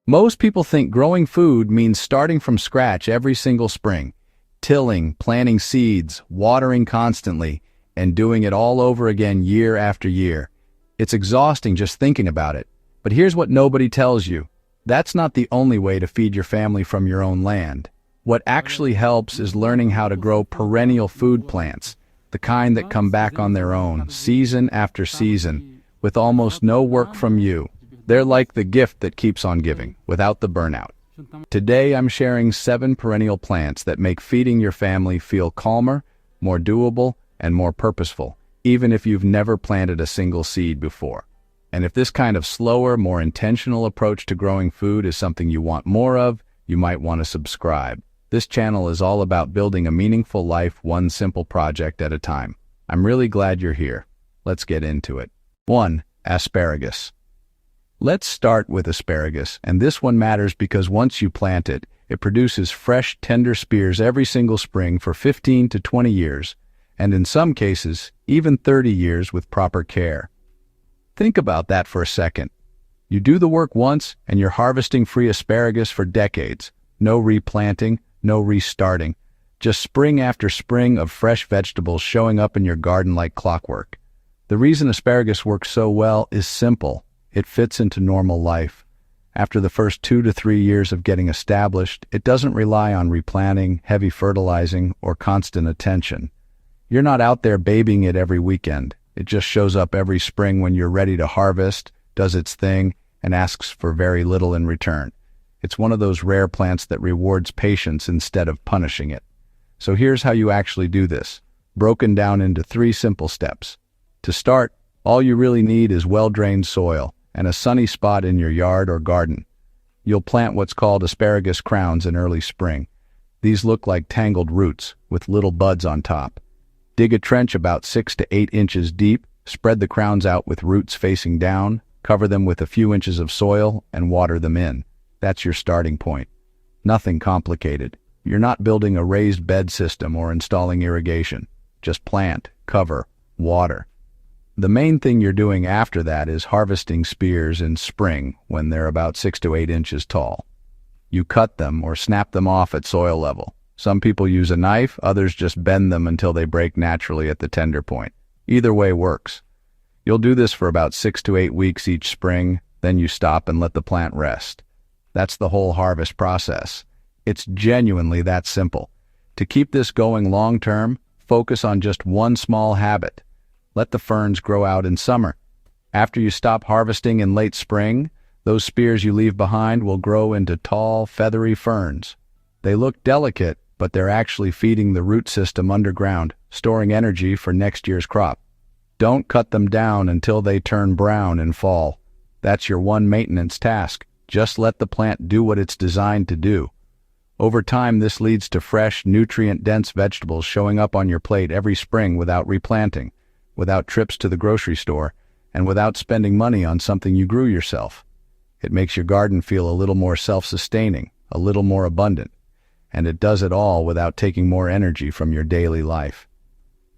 Most people think growing food means starting from scratch every single spring, tilling, planting seeds, watering constantly, and doing it all over again year after year. It's exhausting just thinking about it. But here's what nobody tells you. That's not the only way to feed your family from your own land. What actually helps is learning how to grow perennial food plants, the kind that come back on their own, season after season, with almost no work from you. They're like the gift that keeps on giving, without the burnout. Today I'm sharing 7 perennial plants that make feeding your family feel calmer, more doable, and more purposeful, even if you've never planted a single seed before. And if this kind of slower, more intentional approach to growing food is something you want more of, you might want to subscribe. This channel is all about building a meaningful life one simple project at a time. I'm really glad you're here. Let's get into it. 1. Asparagus. Let's start with asparagus, and this one matters because once you plant it, it produces fresh, tender spears every single spring for 15 to 20 years, and in some cases, even 30 years with proper care. Think about that for a second. You do the work once, and you're harvesting free asparagus for decades. No replanting, no restarting. Just spring after spring of fresh vegetables showing up in your garden like clockwork. The reason asparagus works so well is simple. It fits into normal life. After the first 2 to 3 years of getting established, it doesn't rely on replanting, heavy fertilizing, or constant attention. You're not out there babying it every weekend. It just shows up every spring when you're ready to harvest, does its thing, and asks for very little in return. It's one of those rare plants that rewards patience instead of punishing it. So here's how you actually do this, broken down into 3 simple steps. To start, all you really need is well-drained soil and a sunny spot in your yard or garden. You'll plant what's called asparagus crowns in early spring. These look like tangled roots with little buds on top. Dig a trench about 6 to 8 inches deep, spread the crowns out with roots facing down, cover them with a few inches of soil, and water them in. That's your starting point. Nothing complicated. You're not building a raised bed system or installing irrigation. Just plant, cover, water. The main thing you're doing after that is harvesting spears in spring when they're about 6 to 8 inches tall. You cut them or snap them off at soil level. Some people use a knife, others just bend them until they break naturally at the tender point. Either way works. You'll do this for about 6 to 8 weeks each spring, then you stop and let the plant rest. That's the whole harvest process. It's genuinely that simple. To keep this going long term, focus on just one small habit. Let the ferns grow out in summer. After you stop harvesting in late spring, those spears you leave behind will grow into tall, feathery ferns. They look delicate, but they're actually feeding the root system underground, storing energy for next year's crop. Don't cut them down until they turn brown in fall. That's your one maintenance task. Just let the plant do what it's designed to do. Over time, this leads to fresh, nutrient-dense vegetables showing up on your plate every spring without replanting, without trips to the grocery store, and without spending money on something you grew yourself. It makes your garden feel a little more self-sustaining, a little more abundant, and it does it all without taking more energy from your daily life.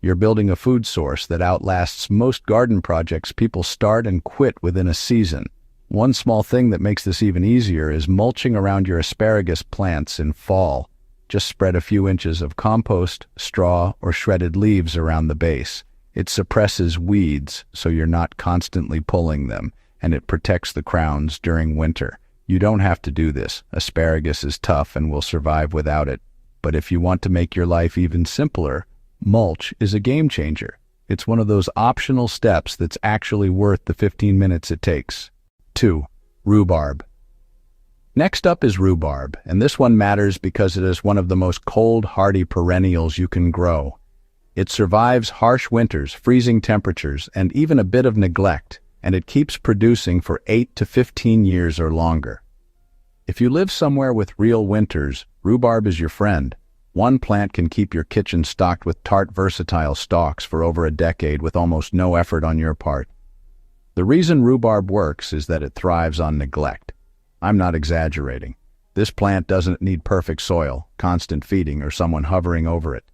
You're building a food source that outlasts most garden projects people start and quit within a season. One small thing that makes this even easier is mulching around your asparagus plants in fall. Just spread a few inches of compost, straw, or shredded leaves around the base. It suppresses weeds so you're not constantly pulling them, and it protects the crowns during winter. You don't have to do this. Asparagus is tough and will survive without it. But if you want to make your life even simpler, mulch is a game changer. It's one of those optional steps that's actually worth the 15 minutes it takes. 2. Rhubarb. Next up is rhubarb, and this one matters because it is one of the most cold, hardy perennials you can grow. It survives harsh winters, freezing temperatures, and even a bit of neglect, and it keeps producing for 8 to 15 years or longer. If you live somewhere with real winters, rhubarb is your friend. One plant can keep your kitchen stocked with tart, versatile stalks for over a decade with almost no effort on your part. The reason rhubarb works is that it thrives on neglect. I'm not exaggerating. This plant doesn't need perfect soil, constant feeding, or someone hovering over it.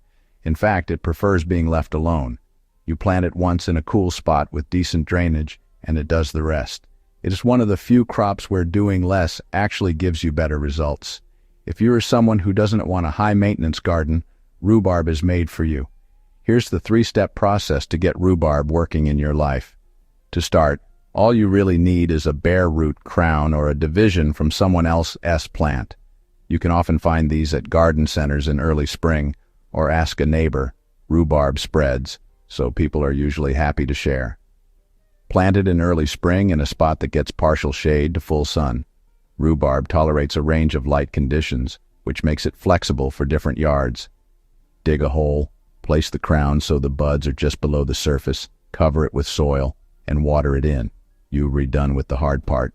In fact, it prefers being left alone. You plant it once in a cool spot with decent drainage, and it does the rest. It is one of the few crops where doing less actually gives you better results. If you are someone who doesn't want a high-maintenance garden, rhubarb is made for you. Here's the 3-step process to get rhubarb working in your life. To start, all you really need is a bare root crown or a division from someone else's plant. You can often find these at garden centers in early spring, or ask a neighbor. Rhubarb spreads, so people are usually happy to share. Plant it in early spring in a spot that gets partial shade to full sun. Rhubarb tolerates a range of light conditions, which makes it flexible for different yards. Dig a hole, place the crown so the buds are just below the surface, cover it with soil, and water it in. You'll be done with the hard part.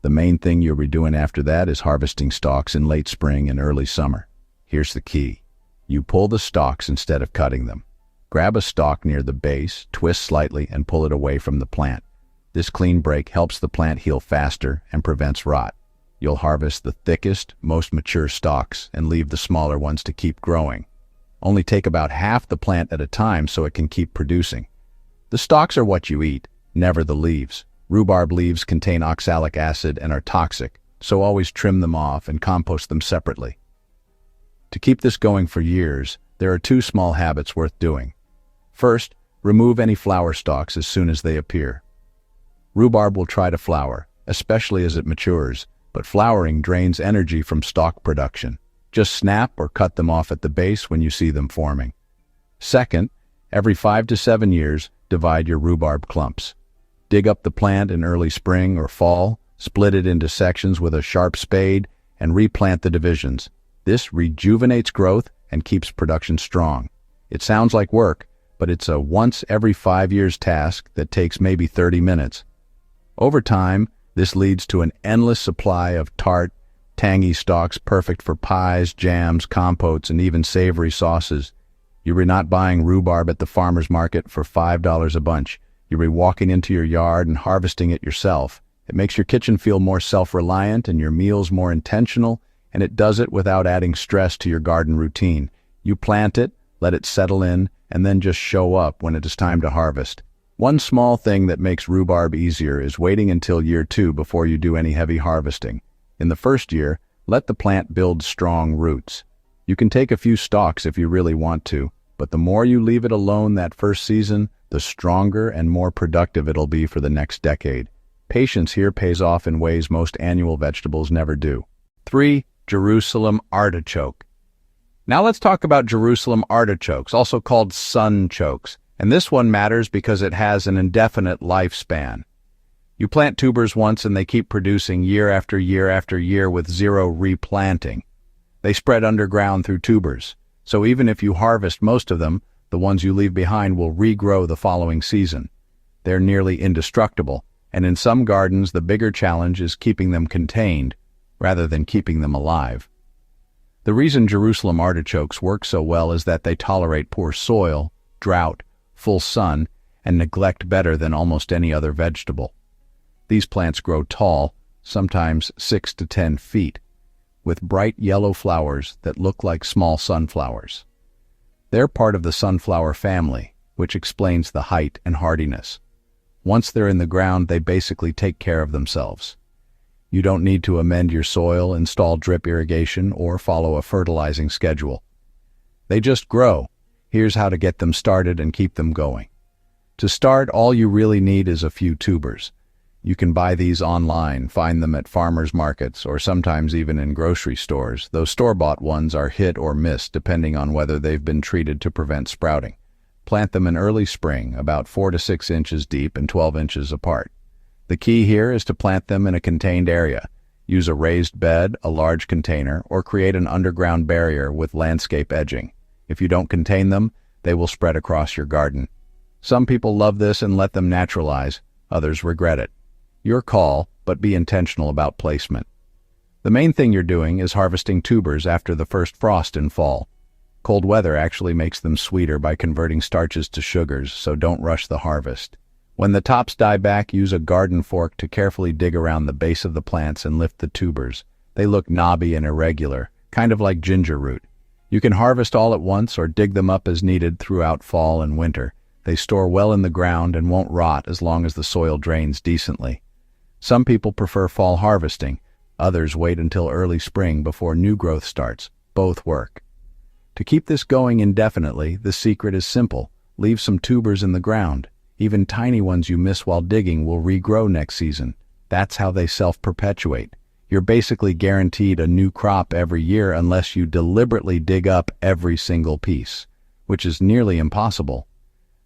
The main thing you'll be doing after that is harvesting stalks in late spring and early summer. Here's the key. You pull the stalks instead of cutting them. Grab a stalk near the base, twist slightly, and pull it away from the plant. This clean break helps the plant heal faster and prevents rot. You'll harvest the thickest, most mature stalks and leave the smaller ones to keep growing. Only take about half the plant at a time so it can keep producing. The stalks are what you eat, never the leaves. Rhubarb leaves contain oxalic acid and are toxic, so always trim them off and compost them separately. To keep this going for years, there are 2 small habits worth doing. First, remove any flower stalks as soon as they appear. Rhubarb will try to flower, especially as it matures, but flowering drains energy from stalk production. Just snap or cut them off at the base when you see them forming. Second, every 5 to 7 years, divide your rhubarb clumps. Dig up the plant in early spring or fall, split it into sections with a sharp spade, and replant the divisions. This rejuvenates growth and keeps production strong. It sounds like work, but it's a once every 5 years task that takes maybe 30 minutes. Over time, this leads to an endless supply of tart, tangy stalks perfect for pies, jams, compotes, and even savory sauces. You're not buying rhubarb at the farmer's market for $5 a bunch. You're walking into your yard and harvesting it yourself. It makes your kitchen feel more self-reliant and your meals more intentional, and it does it without adding stress to your garden routine. You plant it, let it settle in, and then just show up when it is time to harvest. One small thing that makes rhubarb easier is waiting until year 2 before you do any heavy harvesting. In the first year, let the plant build strong roots. You can take a few stalks if you really want to, but the more you leave it alone that first season, the stronger and more productive it'll be for the next decade. Patience here pays off in ways most annual vegetables never do. 3. Jerusalem artichoke. Now let's talk about Jerusalem artichokes, also called sunchokes. And this one matters because it has an indefinite lifespan. You plant tubers once and they keep producing year after year after year with zero replanting. They spread underground through tubers, so even if you harvest most of them, the ones you leave behind will regrow the following season. They're nearly indestructible, and in some gardens the bigger challenge is keeping them contained, rather than keeping them alive. The reason Jerusalem artichokes work so well is that they tolerate poor soil, drought, full sun, and neglect better than almost any other vegetable. These plants grow tall, sometimes 6 to 10 feet, with bright yellow flowers that look like small sunflowers. They're part of the sunflower family, which explains the height and hardiness. Once they're in the ground, they basically take care of themselves. You don't need to amend your soil, install drip irrigation, or follow a fertilizing schedule. They just grow. Here's how to get them started and keep them going. To start, all you really need is a few tubers. You can buy these online, find them at farmers markets, or sometimes even in grocery stores. Those store-bought ones are hit or miss depending on whether they've been treated to prevent sprouting. Plant them in early spring, about 4 to 6 inches deep and 12 inches apart. The key here is to plant them in a contained area. Use a raised bed, a large container, or create an underground barrier with landscape edging. If you don't contain them, they will spread across your garden. Some people love this and let them naturalize. Others regret it. Your call, but be intentional about placement. The main thing you're doing is harvesting tubers after the first frost in fall. Cold weather actually makes them sweeter by converting starches to sugars, so don't rush the harvest. When the tops die back, use a garden fork to carefully dig around the base of the plants and lift the tubers. They look knobby and irregular, kind of like ginger root. You can harvest all at once or dig them up as needed throughout fall and winter. They store well in the ground and won't rot as long as the soil drains decently. Some people prefer fall harvesting, others wait until early spring before new growth starts. Both work. To keep this going indefinitely, the secret is simple. Leave some tubers in the ground. Even tiny ones you miss while digging will regrow next season. That's how they self-perpetuate. You're basically guaranteed a new crop every year unless you deliberately dig up every single piece, which is nearly impossible.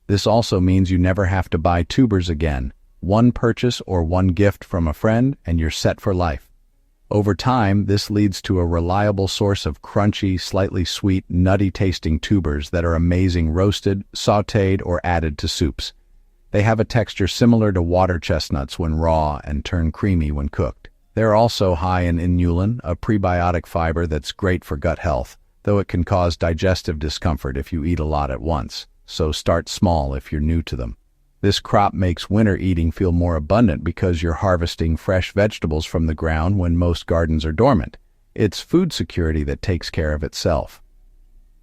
This also means you never have to buy tubers again. One purchase or one gift from a friend and you're set for life. Over time, this leads to a reliable source of crunchy, slightly sweet, nutty-tasting tubers that are amazing roasted, sautéed, or added to soups. They have a texture similar to water chestnuts when raw and turn creamy when cooked. They're also high in inulin, a prebiotic fiber that's great for gut health, though it can cause digestive discomfort if you eat a lot at once, so start small if you're new to them. This crop makes winter eating feel more abundant because you're harvesting fresh vegetables from the ground when most gardens are dormant. It's food security that takes care of itself.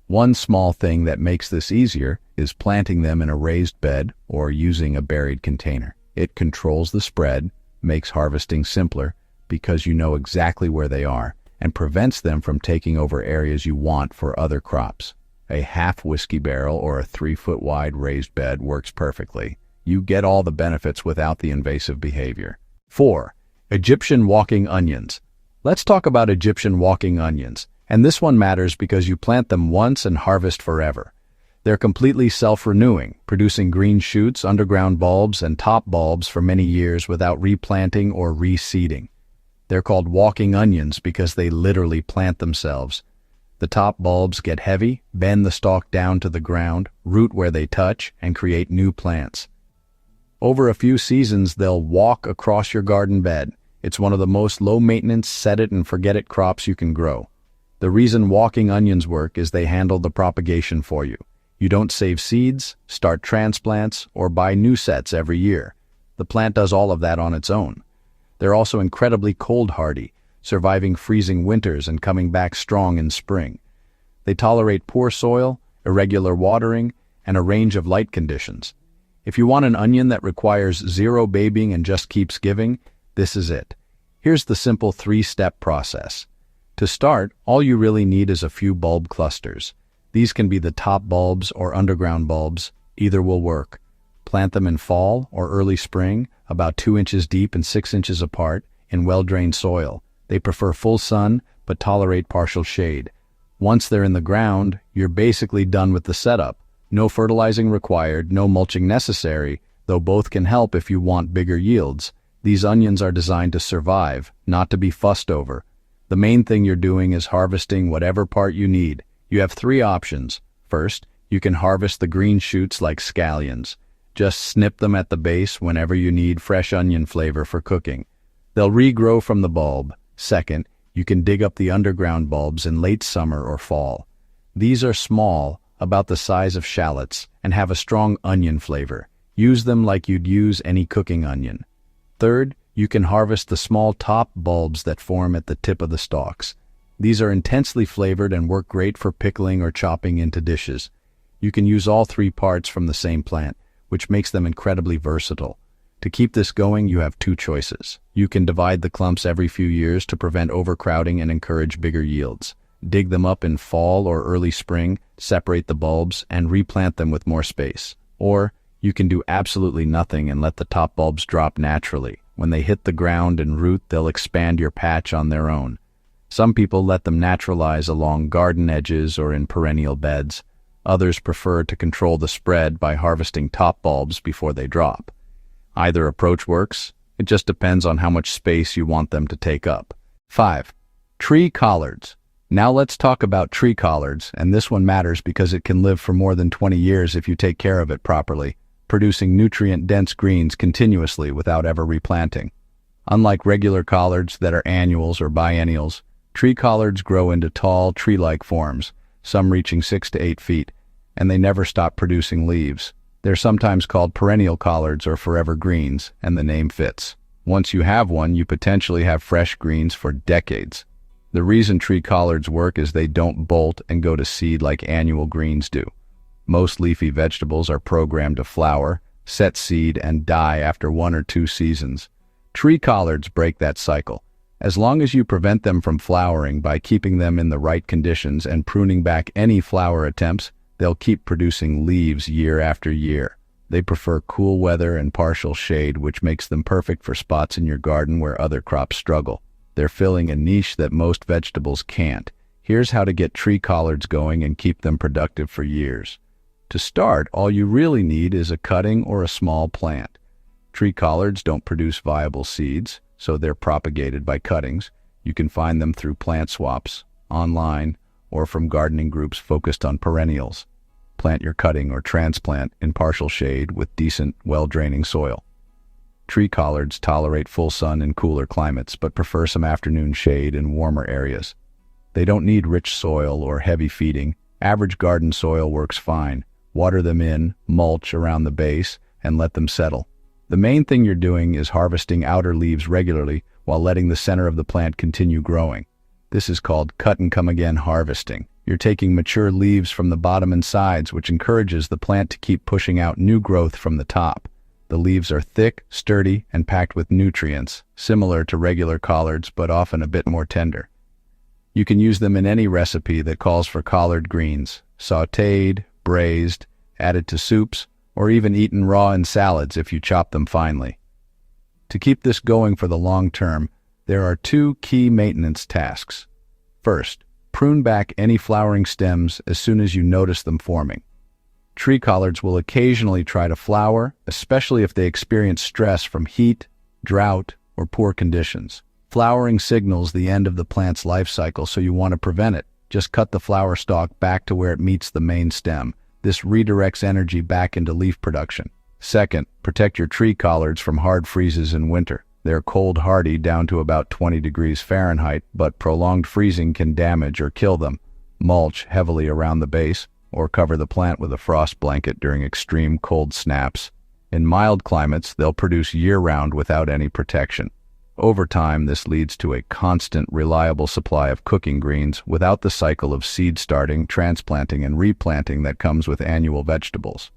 One small thing that makes this easier is planting them in a raised bed or using a buried container. It controls the spread, makes harvesting simpler because you know exactly where they are, and prevents them from taking over areas you want for other crops. A half whiskey barrel or a 3-foot wide raised bed works perfectly. You get all the benefits without the invasive behavior. 4. Egyptian walking onions. Let's talk about Egyptian walking onions. And this one matters because you plant them once and harvest forever. They're completely self-renewing, producing green shoots, underground bulbs, and top bulbs for many years without replanting or reseeding. They're called walking onions because they literally plant themselves. The top bulbs get heavy, bend the stalk down to the ground, root where they touch, and create new plants. Over a few seasons, they'll walk across your garden bed. It's one of the most low-maintenance, set-it-and-forget-it crops you can grow. The reason walking onions work is they handle the propagation for you. You don't save seeds, start transplants, or buy new sets every year. The plant does all of that on its own. They're also incredibly cold-hardy, surviving freezing winters and coming back strong in spring. They tolerate poor soil, irregular watering, and a range of light conditions. If you want an onion that requires zero babying and just keeps giving, this is it. Here's the simple 3-step process. To start, all you really need is a few bulb clusters. These can be the top bulbs or underground bulbs. Either will work. Plant them in fall or early spring, about 2 inches deep and 6 inches apart, in well-drained soil. They prefer full sun, but tolerate partial shade. Once they're in the ground, you're basically done with the setup. No fertilizing required, no mulching necessary, though both can help if you want bigger yields. These onions are designed to survive, not to be fussed over. The main thing you're doing is harvesting whatever part you need. You have 3 options. First, you can harvest the green shoots like scallions. Just snip them at the base whenever you need fresh onion flavor for cooking. They'll regrow from the bulb. Second, you can dig up the underground bulbs in late summer or fall. These are small, about the size of shallots, and have a strong onion flavor. Use them like you'd use any cooking onion. Third, you can harvest the small top bulbs that form at the tip of the stalks. These are intensely flavored and work great for pickling or chopping into dishes. You can use all 3 parts from the same plant, which makes them incredibly versatile. To keep this going, you have 2 choices. You can divide the clumps every few years to prevent overcrowding and encourage bigger yields. Dig them up in fall or early spring, separate the bulbs, and replant them with more space. Or, you can do absolutely nothing and let the top bulbs drop naturally. When they hit the ground and root, they'll expand your patch on their own. Some people let them naturalize along garden edges or in perennial beds. Others prefer to control the spread by harvesting top bulbs before they drop. Either approach works. It just depends on how much space you want them to take up. 5. Tree collards. Now let's talk about tree collards, and this one matters because it can live for more than 20 years if you take care of it properly, producing nutrient-dense greens continuously without ever replanting. Unlike regular collards that are annuals or biennials, tree collards grow into tall, tree-like forms, some reaching 6 to 8 feet, and they never stop producing leaves. They're sometimes called perennial collards or forever greens, and the name fits. Once you have one, you potentially have fresh greens for decades. The reason tree collards work is they don't bolt and go to seed like annual greens do. Most leafy vegetables are programmed to flower, set seed, and die after 1 or 2 seasons. Tree collards break that cycle. As long as you prevent them from flowering by keeping them in the right conditions and pruning back any flower attempts, they'll keep producing leaves year after year. They prefer cool weather and partial shade, which makes them perfect for spots in your garden where other crops struggle. They're filling a niche that most vegetables can't. Here's how to get tree collards going and keep them productive for years. To start, all you really need is a cutting or a small plant. Tree collards don't produce viable seeds, so they're propagated by cuttings. You can find them through plant swaps, online, or from gardening groups focused on perennials. Plant your cutting or transplant in partial shade with decent, well-draining soil. Tree collards tolerate full sun in cooler climates, but prefer some afternoon shade in warmer areas. They don't need rich soil or heavy feeding. Average garden soil works fine. Water them in, mulch around the base, and let them settle. The main thing you're doing is harvesting outer leaves regularly while letting the center of the plant continue growing. This is called cut-and-come-again harvesting. You're taking mature leaves from the bottom and sides, which encourages the plant to keep pushing out new growth from the top. The leaves are thick, sturdy, and packed with nutrients, similar to regular collards, but often a bit more tender. You can use them in any recipe that calls for collard greens, sautéed, braised, added to soups, or even eaten raw in salads if you chop them finely. To keep this going for the long term, there are two key maintenance tasks. First, prune back any flowering stems as soon as you notice them forming. Tree collards will occasionally try to flower, especially if they experience stress from heat, drought, or poor conditions. Flowering signals the end of the plant's life cycle, so you want to prevent it. Just cut the flower stalk back to where it meets the main stem. This redirects energy back into leaf production. Second, protect your tree collards from hard freezes in winter. They're cold hardy down to about 20 degrees Fahrenheit, but prolonged freezing can damage or kill them. Mulch heavily around the base, or cover the plant with a frost blanket during extreme cold snaps. In mild climates, they'll produce year-round without any protection. Over time, this leads to a constant, reliable supply of cooking greens without the cycle of seed starting, transplanting, and replanting that comes with annual vegetables.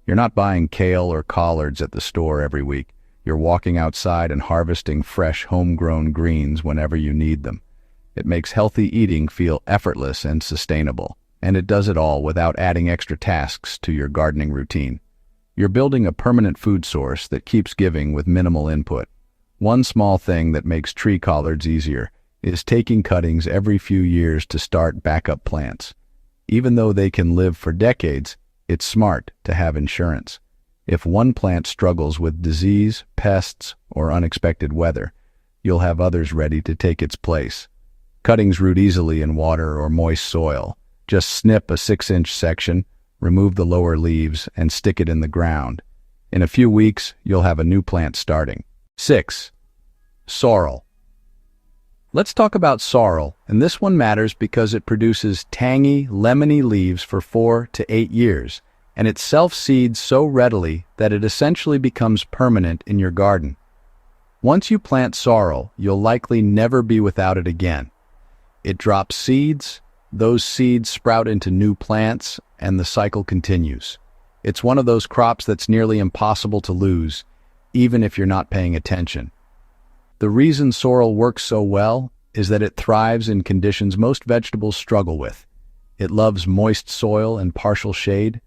You're not buying kale or collards at the store every week. You're walking outside and harvesting fresh, homegrown greens whenever you need them. It makes healthy eating feel effortless and sustainable, and it does it all without adding extra tasks to your gardening routine. You're building a permanent food source that keeps giving with minimal input. One small thing that makes tree collards easier is taking cuttings every few years to start backup plants. Even though they can live for decades, it's smart to have insurance. If one plant struggles with disease, pests, or unexpected weather, you'll have others ready to take its place. Cuttings root easily in water or moist soil. Just snip a 6-inch section, remove the lower leaves, and stick it in the ground. In a few weeks, you'll have a new plant starting. 6. Sorrel. Let's talk about sorrel, and this one matters because it produces tangy, lemony leaves for 4 to 8 years, and it self-seeds so readily that it essentially becomes permanent in your garden. Once you plant sorrel, you'll likely never be without it again. It drops seeds, those seeds sprout into new plants, and the cycle continues. It's one of those crops that's nearly impossible to lose, even if you're not paying attention. The reason sorrel works so well is that it thrives in conditions most vegetables struggle with. It loves moist soil and partial shade,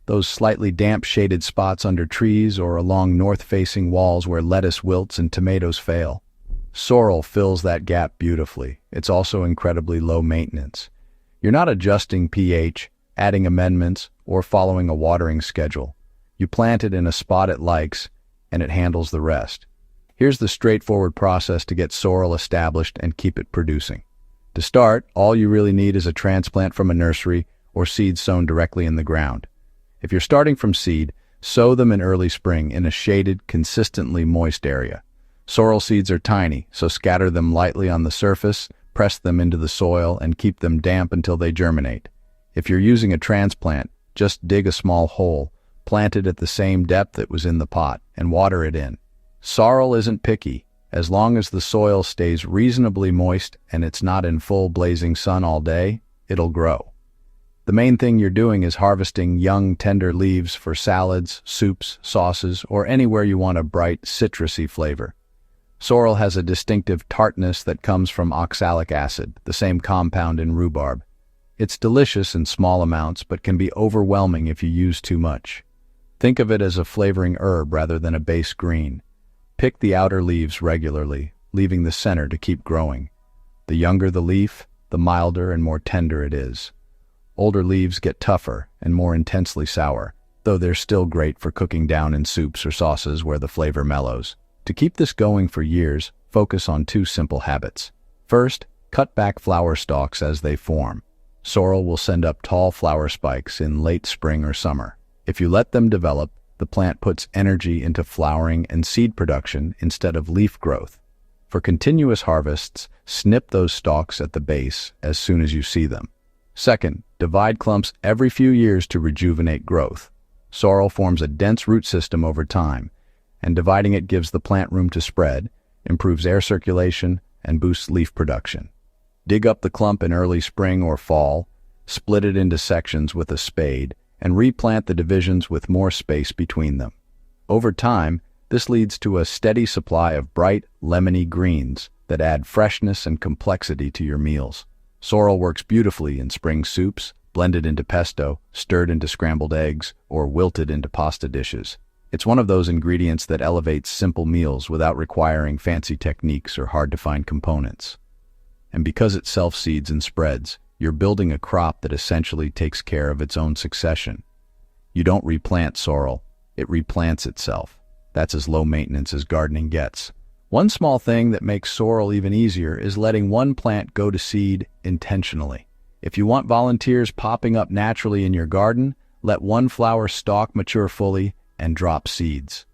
those slightly damp shaded spots under trees or along north-facing walls where lettuce wilts and tomatoes fail. Sorrel fills that gap beautifully. It's also incredibly low maintenance. You're not adjusting pH, adding amendments, or following a watering schedule. You plant it in a spot it likes, and it handles the rest. Here's the straightforward process to get sorrel established and keep it producing. To start, all you really need is a transplant from a nursery or seeds sown directly in the ground. If you're starting from seed, sow them in early spring in a shaded, consistently moist area. Sorrel seeds are tiny, so scatter them lightly on the surface, press them into the soil, and keep them damp until they germinate. If you're using a transplant, just dig a small hole, plant it at the same depth it was in the pot, and water it in. Sorrel isn't picky. As long as the soil stays reasonably moist and it's not in full blazing sun all day, it'll grow. The main thing you're doing is harvesting young, tender leaves for salads, soups, sauces, or anywhere you want a bright, citrusy flavor. Sorrel has a distinctive tartness that comes from oxalic acid, the same compound in rhubarb. It's delicious in small amounts, but can be overwhelming if you use too much. Think of it as a flavoring herb rather than a base green. Pick the outer leaves regularly, leaving the center to keep growing. The younger the leaf, the milder and more tender it is. Older leaves get tougher and more intensely sour, though they're still great for cooking down in soups or sauces where the flavor mellows. To keep this going for years, focus on 2 simple habits. First, cut back flower stalks as they form. Sorrel will send up tall flower spikes in late spring or summer. If you let them develop, the plant puts energy into flowering and seed production instead of leaf growth. For continuous harvests, snip those stalks at the base as soon as you see them. Second, divide clumps every few years to rejuvenate growth. Sorrel forms a dense root system over time, and dividing it gives the plant room to spread, improves air circulation, and boosts leaf production. Dig up the clump in early spring or fall, split it into sections with a spade, and replant the divisions with more space between them. Over time, this leads to a steady supply of bright, lemony greens that add freshness and complexity to your meals. Sorrel works beautifully in spring soups, blended into pesto, stirred into scrambled eggs, or wilted into pasta dishes. It's one of those ingredients that elevates simple meals without requiring fancy techniques or hard-to-find components. And because it self-seeds and spreads, you're building a crop that essentially takes care of its own succession. You don't replant sorrel, it replants itself. That's as low maintenance as gardening gets. One small thing that makes sorrel even easier is letting one plant go to seed intentionally. If you want volunteers popping up naturally in your garden, let one flower stalk mature fully and drop seeds.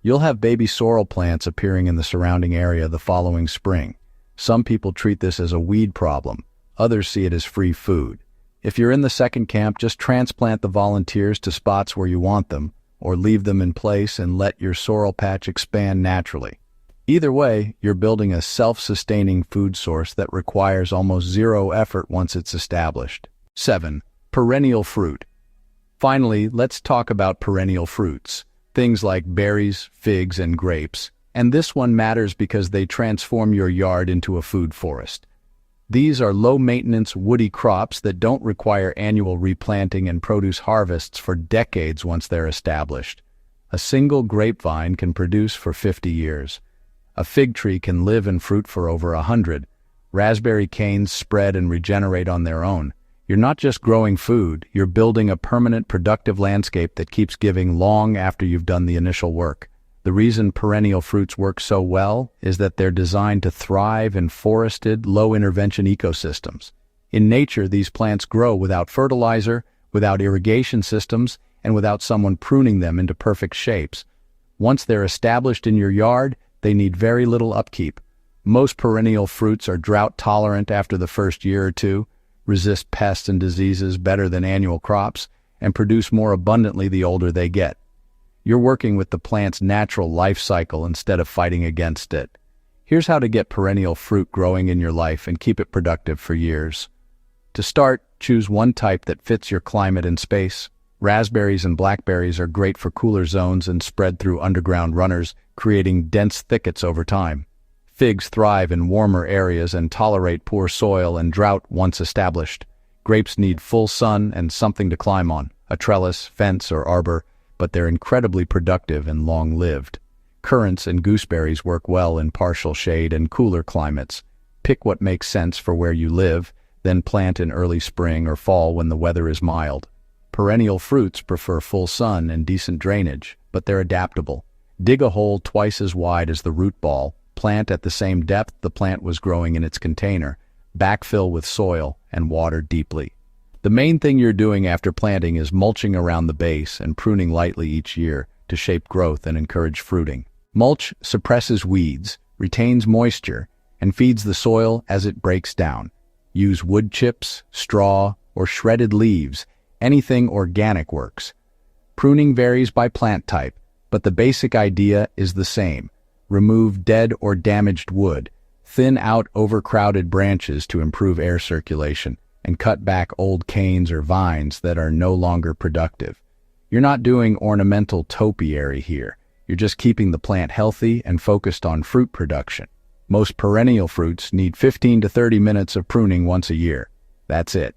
You'll have baby sorrel plants appearing in the surrounding area the following spring. Some people treat this as a weed problem. Others see it as free food. If you're in the second camp, just transplant the volunteers to spots where you want them, or leave them in place and let your sorrel patch expand naturally. Either way, you're building a self-sustaining food source that requires almost zero effort once it's established. 7. Perennial fruit. Finally, let's talk about perennial fruits, things like berries, figs, and grapes. And this one matters because they transform your yard into a food forest. These are low-maintenance, woody crops that don't require annual replanting and produce harvests for decades once they're established. A single grapevine can produce for 50 years. A fig tree can live and fruit for over 100. Raspberry canes spread and regenerate on their own. You're not just growing food, you're building a permanent, productive landscape that keeps giving long after you've done the initial work. The reason perennial fruits work so well is that they're designed to thrive in forested, low-intervention ecosystems. In nature, these plants grow without fertilizer, without irrigation systems, and without someone pruning them into perfect shapes. Once they're established in your yard, they need very little upkeep. Most perennial fruits are drought-tolerant after the first year or two, resist pests and diseases better than annual crops, and produce more abundantly the older they get. You're working with the plant's natural life cycle instead of fighting against it. Here's how to get perennial fruit growing in your life and keep it productive for years. To start, choose one type that fits your climate and space. Raspberries and blackberries are great for cooler zones and spread through underground runners, creating dense thickets over time. Figs thrive in warmer areas and tolerate poor soil and drought once established. Grapes need full sun and something to climb on, a trellis, fence, or arbor, but they're incredibly productive and long-lived. Currants and gooseberries work well in partial shade and cooler climates. Pick what makes sense for where you live, then plant in early spring or fall when the weather is mild. Perennial fruits prefer full sun and decent drainage, but they're adaptable. Dig a hole twice as wide as the root ball, plant at the same depth the plant was growing in its container, backfill with soil, and water deeply. The main thing you're doing after planting is mulching around the base and pruning lightly each year to shape growth and encourage fruiting. Mulch suppresses weeds, retains moisture, and feeds the soil as it breaks down. Use wood chips, straw, or shredded leaves. Anything organic works. Pruning varies by plant type, but the basic idea is the same. Remove dead or damaged wood, thin out overcrowded branches to improve air circulation, and cut back old canes or vines that are no longer productive. You're not doing ornamental topiary here. You're just keeping the plant healthy and focused on fruit production. Most perennial fruits need 15 to 30 minutes of pruning once a year. That's it.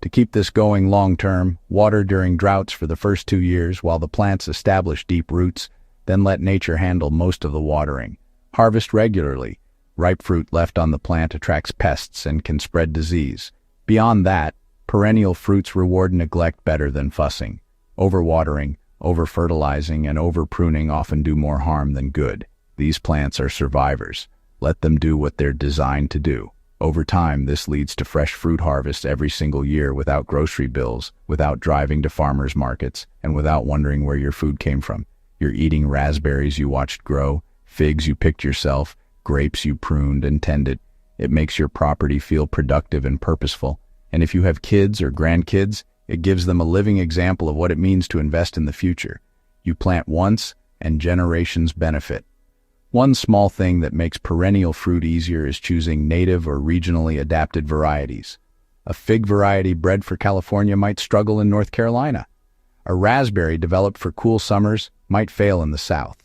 To keep this going long-term, water during droughts for the first 2 years while the plants establish deep roots, then let nature handle most of the watering. Harvest regularly. Ripe fruit left on the plant attracts pests and can spread disease. Beyond that, perennial fruits reward neglect better than fussing. Overwatering, over-fertilizing, and over-pruning often do more harm than good. These plants are survivors. Let them do what they're designed to do. Over time, this leads to fresh fruit harvests every single year without grocery bills, without driving to farmers markets, and without wondering where your food came from. You're eating raspberries you watched grow, figs you picked yourself, grapes you pruned and tended. It makes your property feel productive and purposeful. And if you have kids or grandkids, it gives them a living example of what it means to invest in the future. You plant once, and generations benefit. One small thing that makes perennial fruit easier is choosing native or regionally adapted varieties. A fig variety bred for California might struggle in North Carolina. A raspberry developed for cool summers might fail in the South.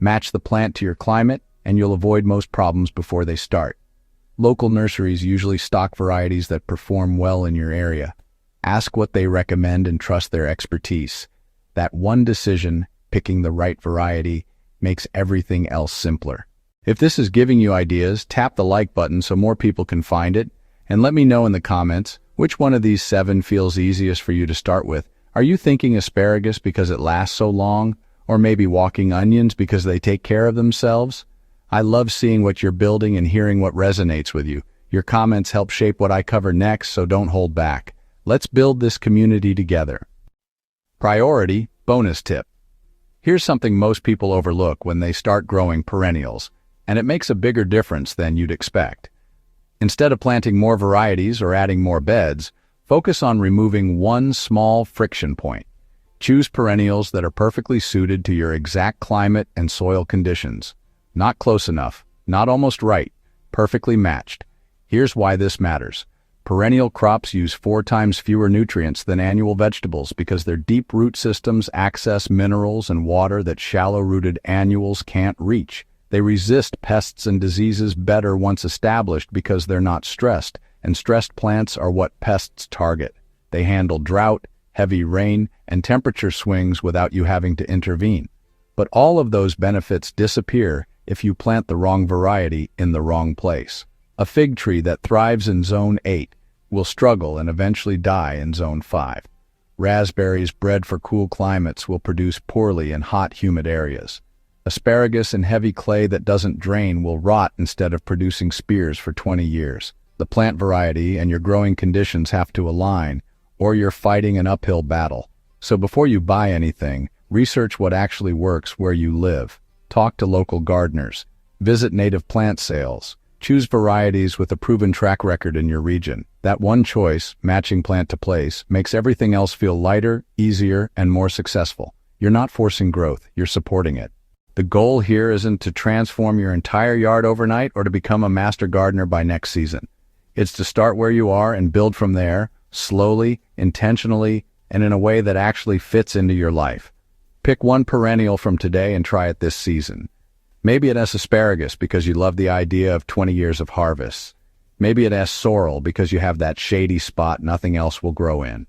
Match the plant to your climate, and you'll avoid most problems before they start. Local nurseries usually stock varieties that perform well in your area. Ask what they recommend and trust their expertise. That one decision, picking the right variety, makes everything else simpler. If this is giving you ideas, tap the like button so more people can find it, and let me know in the comments which one of these 7 feels easiest for you to start with. Are you thinking asparagus because it lasts so long, or maybe walking onions because they take care of themselves? I love seeing what you're building and hearing what resonates with you. Your comments help shape what I cover next, so don't hold back. Let's build this community together. Priority bonus tip. Here's something most people overlook when they start growing perennials, and it makes a bigger difference than you'd expect. Instead of planting more varieties or adding more beds, focus on removing one small friction point. Choose perennials that are perfectly suited to your exact climate and soil conditions. Not close enough, not almost right, perfectly matched. Here's why this matters. Perennial crops use 4 times fewer nutrients than annual vegetables because their deep root systems access minerals and water that shallow-rooted annuals can't reach. They resist pests and diseases better once established because they're not stressed, and stressed plants are what pests target. They handle drought, heavy rain, and temperature swings without you having to intervene. But all of those benefits disappear if you plant the wrong variety in the wrong place. A fig tree that thrives in Zone 8 will struggle and eventually die in Zone 5. Raspberries bred for cool climates will produce poorly in hot, humid areas. Asparagus in heavy clay that doesn't drain will rot instead of producing spears for 20 years. The plant variety and your growing conditions have to align, or you're fighting an uphill battle. So before you buy anything, research what actually works where you live. Talk to local gardeners. Visit native plant sales. Choose varieties with a proven track record in your region. That one choice, matching plant to place, makes everything else feel lighter, easier, and more successful. You're not forcing growth, you're supporting it. The goal here isn't to transform your entire yard overnight or to become a master gardener by next season. It's to start where you are and build from there, slowly, intentionally, and in a way that actually fits into your life. Pick one perennial from today and try it this season. Maybe it has asparagus because you love the idea of 20 years of harvest. Maybe it has sorrel because you have that shady spot nothing else will grow in.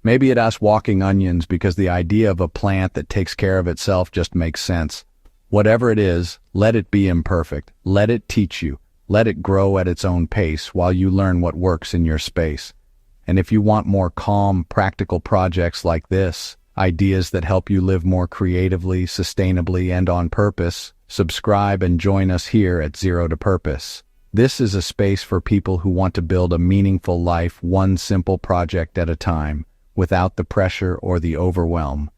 Maybe it has walking onions because the idea of a plant that takes care of itself just makes sense. Whatever it is, let it be imperfect. Let it teach you. Let it grow at its own pace while you learn what works in your space. And if you want more calm, practical projects like this, ideas that help you live more creatively, sustainably, and on purpose, subscribe and join us here at Zero to Purpose. This is a space for people who want to build a meaningful life one simple project at a time, without the pressure or the overwhelm.